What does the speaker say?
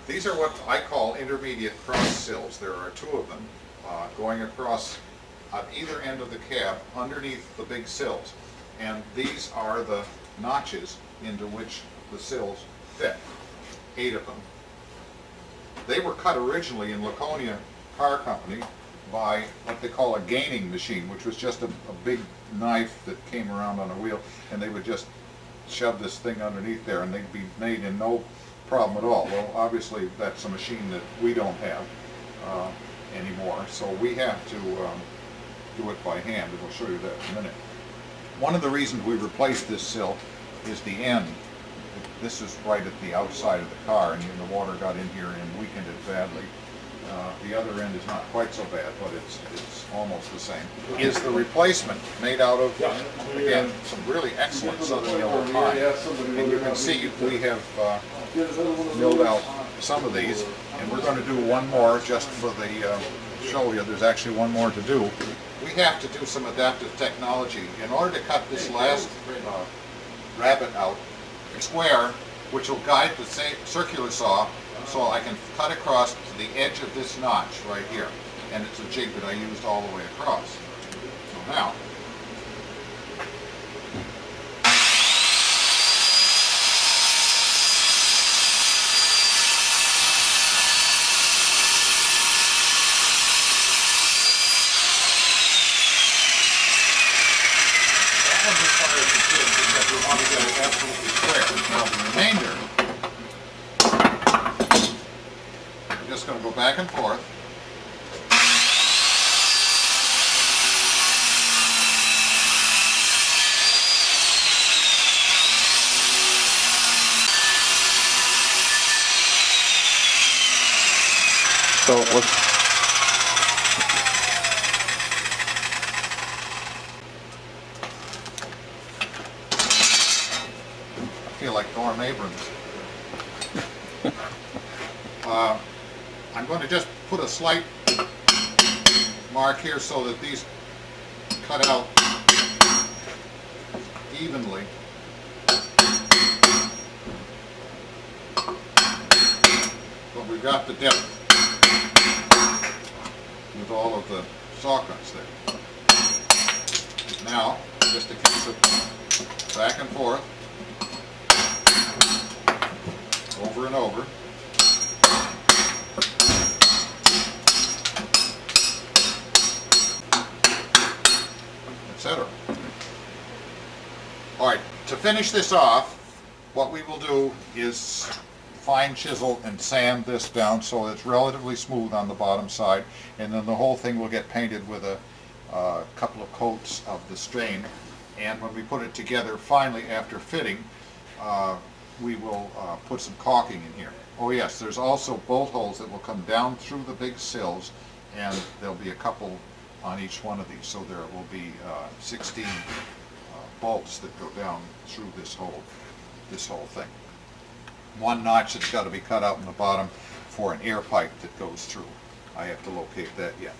These are what I call intermediate cross sills. There are two of them going across on either end of the cab underneath the big sills. And these are the notches into which the sills fit, 8 of them. They were cut originally in Laconia Car Company by what they call a gaining machine, which was just a big knife that came around on a wheel, and they would just shove this thing underneath there and they'd be made in no problem at all. Well, obviously that's a machine that we don't have anymore, so we have to do it by hand, and we'll show you that in a minute. One of the reasons we replaced this sill is the end. This is right at the outside of the car, and the water got in here and weakened it badly. The other end is not quite so bad, but it's almost the same. Is the replacement made out of, again, some really excellent southern yellow pine. And you can see we have milled out some of these, and we're going to do one more just for the show you. There's actually one more to do. We have to do some adaptive technology. In order to cut this last rabbet out, square, which will guide the circular saw, so I can cut across to the edge of this notch right here. And it's a jig that I used all the way across. So now, that one requires a jig because we want to get it absolutely square. Now the remainder, I'm just going to go back and forth. So let's. I feel like Norm Abrams. I'm going to just put a slight mark here so that these cut out evenly. But we've got the depth with all of the saw cuts there. Now, just to keep it back and forth, over and over. Etc. Alright, to finish this off, what we will do is fine chisel and sand this down so it's relatively smooth on the bottom side, and then the whole thing will get painted with a couple of coats of the stain. And when we put it together finally after fitting, we will put some caulking in here. Oh yes, there's also bolt holes that will come down through the big sills, and there'll be a couple on each one of these, so there will be 16 bolts that go down through this whole thing. One notch that's got to be cut out in the bottom for an air pipe that goes through. I have to locate that yet.